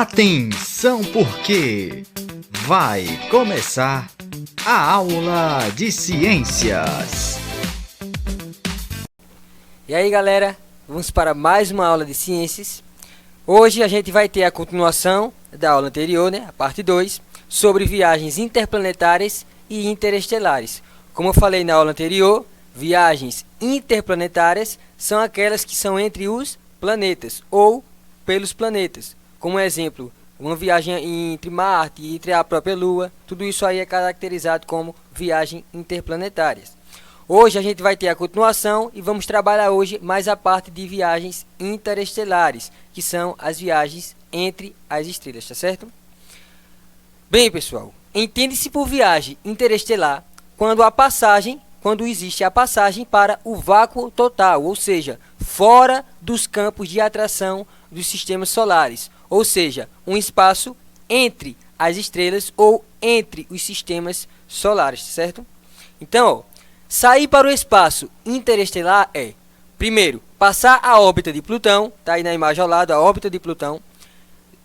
Atenção, porque vai começar a aula de ciências. E aí, galera, vamos para mais uma aula de ciências. Hoje a gente vai ter a continuação da aula anterior, a parte 2, sobre viagens interplanetárias e interestelares. Como eu falei na aula anterior, viagens interplanetárias são aquelas que são entre os planetas ou pelos planetas. Como exemplo, uma viagem entre Marte e entre a própria Lua, tudo isso aí é caracterizado como viagens interplanetárias. Hoje a gente vai ter a continuação e vamos trabalhar hoje mais a parte de viagens interestelares, que são as viagens entre as estrelas, tá certo? Bem, pessoal, entende-se por viagem interestelar quando existe a passagem para o vácuo total, ou seja, fora dos campos de atração dos sistemas solares, ou seja, um espaço entre as estrelas ou entre os sistemas solares, certo? Então, sair para o espaço interestelar é, primeiro, passar a órbita de Plutão, está aí na imagem ao lado, a órbita de Plutão,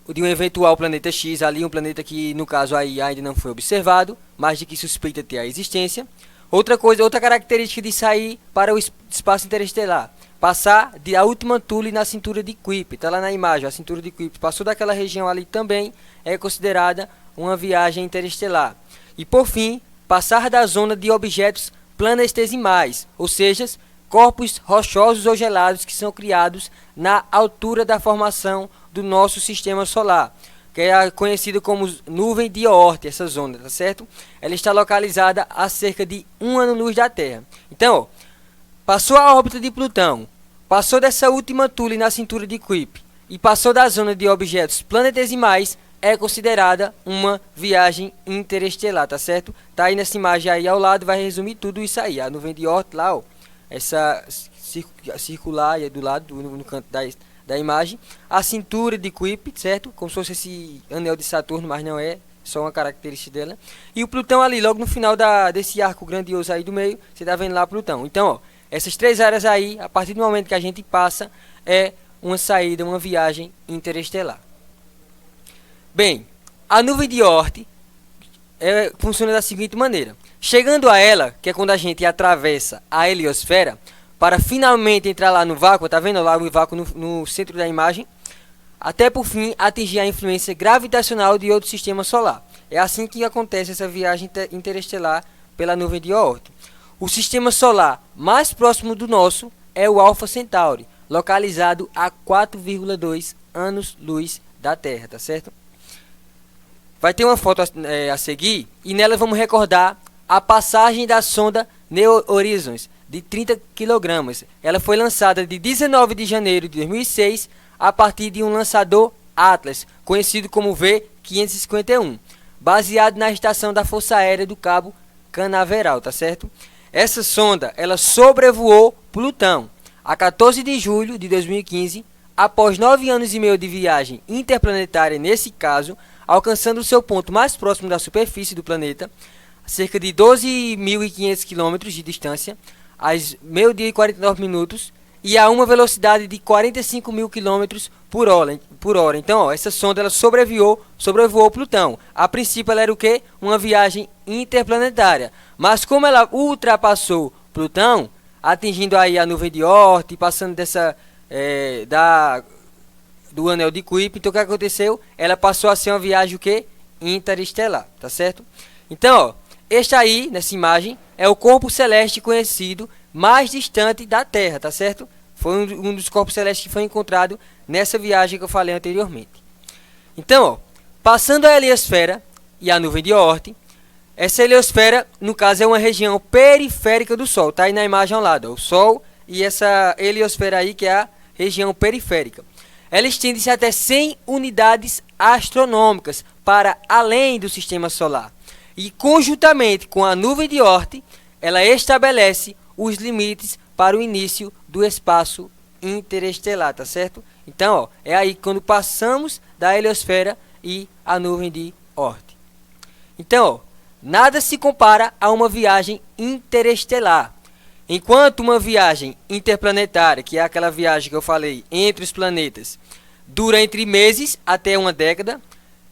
de um eventual planeta X, ali um planeta que no caso aí ainda não foi observado, mas de que suspeita ter a existência. Outra característica de sair para o espaço interestelar, passar a última Thule na cintura de Kuiper, está lá na imagem, a cintura de Kuiper, passou daquela região ali também, é considerada uma viagem interestelar. E por fim, passar da zona de objetos planetesimais, ou seja, corpos rochosos ou gelados que são criados na altura da formação do nosso sistema solar, que é conhecido como nuvem de Oort, essa zona, tá certo? Ela está localizada a cerca de 1 ano-luz da Terra. Então, passou a órbita de Plutão, passou dessa última Thule na cintura de Kuiper e passou da zona de objetos planetesimais, é considerada uma viagem interestelar, tá certo? Tá aí nessa imagem aí ao lado, vai resumir tudo isso aí. A nuvem de Oort lá, ó, essa circular aí do lado, no canto da imagem, a cintura de Kuiper, certo? Como se fosse esse anel de Saturno, mas não é, só uma característica dela. E o Plutão ali, logo no final desse arco grandioso aí do meio, você tá vendo lá Plutão. Então, ó, essas três áreas aí, a partir do momento que a gente passa, é uma saída, uma viagem interestelar. Bem, a nuvem de Oort funciona da seguinte maneira. Chegando a ela, que é quando a gente atravessa a heliosfera, para finalmente entrar lá no vácuo, tá vendo lá o vácuo no centro da imagem, até por fim atingir a influência gravitacional de outro sistema solar. É assim que acontece essa viagem interestelar pela nuvem de Oort. O sistema solar mais próximo do nosso é o Alpha Centauri, localizado a 4,2 anos-luz da Terra, tá certo? Vai ter uma foto a seguir e nela vamos recordar a passagem da sonda New Horizons de 30 kg. Ela foi lançada de 19 de janeiro de 2006 a partir de um lançador Atlas, conhecido como V551, baseado na estação da Força Aérea do Cabo Canaveral, tá certo? Essa sonda, ela sobrevoou Plutão a 14 de julho de 2015, após 9 anos e meio de viagem interplanetária nesse caso, alcançando o seu ponto mais próximo da superfície do planeta, a cerca de 12.500 km de distância, às meio-dia e 49 minutos, e a uma velocidade de 45.000 km por hora. Então, ó, essa sonda ela sobrevoou Plutão. A princípio, ela era o quê? Uma viagem interplanetária. Mas como ela ultrapassou Plutão, atingindo aí a nuvem de Oort, passando do anel de Kuiper, então o que aconteceu? Ela passou a ser uma viagem o quê? Interestelar, tá certo? Então, ó, este aí, nessa imagem, é o corpo celeste conhecido mais distante da Terra, tá certo? Foi um dos corpos celestes que foi encontrado nessa viagem que eu falei anteriormente. Então, ó, passando a heliosfera e a nuvem de Oort, essa heliosfera, no caso, é uma região periférica do Sol, tá aí na imagem ao lado, ó, o Sol e essa heliosfera aí, que é a região periférica. Ela estende-se até 100 unidades astronômicas para além do sistema solar. E conjuntamente com a nuvem de Oort, ela estabelece os limites para o início do espaço interestelar, tá certo? Então, ó, é aí quando passamos da heliosfera e a nuvem de Oort. Então, ó, nada se compara a uma viagem interestelar. Enquanto uma viagem interplanetária, que é aquela viagem que eu falei entre os planetas, dura entre meses até uma década.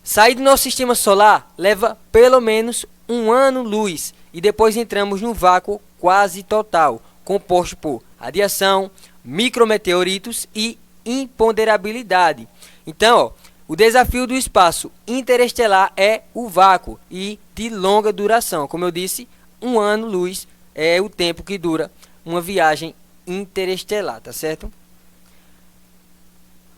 Sair do nosso sistema solar leva pelo menos um ano-luz e depois entramos num vácuo quase total, composto por radiação, micrometeoritos e imponderabilidade. Então, o desafio do espaço interestelar é o vácuo e de longa duração. Como eu disse, um ano-luz é o tempo que dura uma viagem interestelar, tá certo?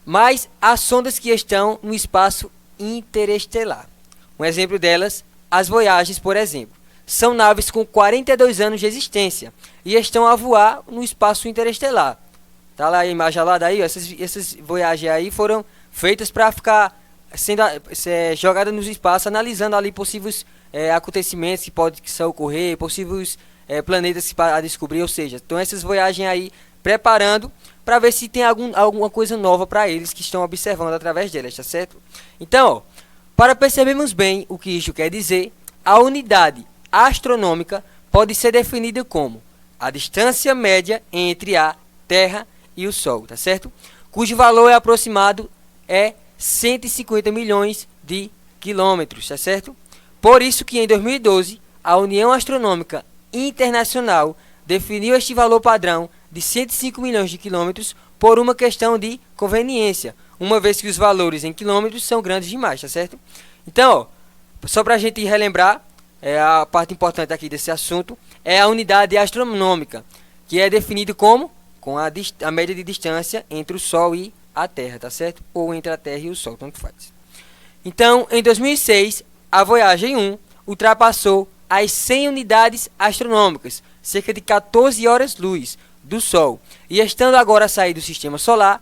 Mas as sondas que estão no espaço interestelar. Um exemplo delas, as Voyager, por exemplo. São naves com 42 anos de existência e estão a voar no espaço interestelar. Tá lá a imagem lá daí, essas Voyager aí foram feitas para ficar sendo jogadas no espaço, analisando ali possíveis acontecimentos que podem ocorrer, possíveis planetas a descobrir, ou seja, então essas Voyager aí preparando para ver se tem alguma coisa nova para eles que estão observando através delas, tá certo? Então, ó, para percebermos bem o que isso quer dizer, a unidade astronômica pode ser definida como a distância média entre a Terra e o Sol, tá certo? Cujo valor aproximado é 150 milhões de quilômetros, tá certo? Por isso que em 2012, a União Astronômica Internacional definiu este valor padrão de 105 milhões de quilômetros por uma questão de conveniência, uma vez que os valores em quilômetros são grandes demais, tá certo? Então, ó, só para a gente relembrar, a parte importante aqui desse assunto é a unidade astronômica, que é definida como com a média de distância entre o Sol e a Terra, tá certo? Ou entre a Terra e o Sol, tanto faz. Então, em 2006, a Voyager 1 ultrapassou as 100 unidades astronômicas, cerca de 14 horas-luz do Sol, e estando agora a sair do Sistema Solar,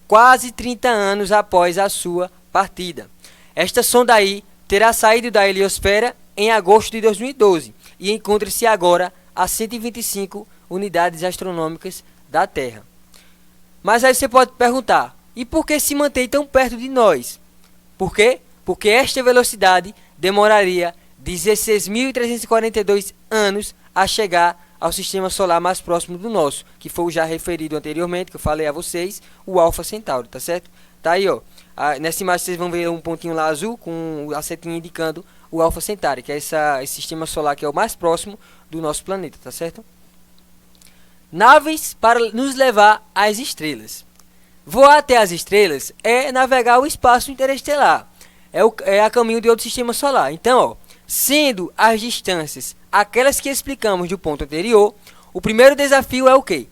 quase 30 anos após a sua partida. Esta sonda aí terá saído da heliosfera em agosto de 2012 e encontra-se agora a 125 unidades astronômicas da Terra. Mas aí você pode perguntar, e por que se mantém tão perto de nós? Por quê? Porque esta velocidade demoraria 16.342 anos a chegar ao sistema solar mais próximo do nosso, que foi o já referido anteriormente, que eu falei a vocês, o Alpha Centauri, tá certo? Tá aí, ó. Nessa imagem vocês vão ver um pontinho lá azul com a setinha indicando o Alpha Centauri, que é esse sistema solar que é o mais próximo do nosso planeta, tá certo? Naves para nos levar às estrelas. Voar até as estrelas é navegar o espaço interestelar, é a caminho de outro sistema solar. Então, ó, sendo as distâncias aquelas que explicamos do ponto anterior, o primeiro desafio é o quê?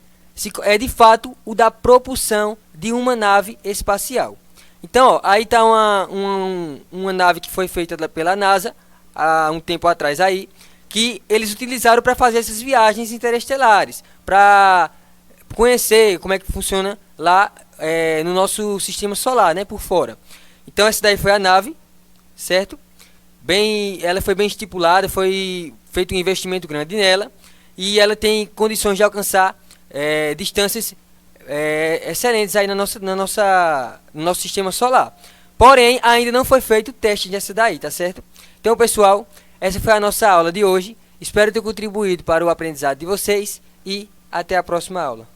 É de fato o da propulsão de uma nave espacial. Então, ó, aí está uma nave que foi feita pela NASA há um tempo atrás aí, que eles utilizaram para fazer essas viagens interestelares, para conhecer como é que funciona lá no nosso sistema solar, né, por fora. Então essa daí foi a nave, certo? Ela foi bem estipulada, foi feito um investimento grande nela e ela tem condições de alcançar distâncias excelentes aí no nosso sistema solar. Porém, ainda não foi feito o teste dessa daí, tá certo? Então, pessoal, essa foi a nossa aula de hoje. Espero ter contribuído para o aprendizado de vocês e até a próxima aula.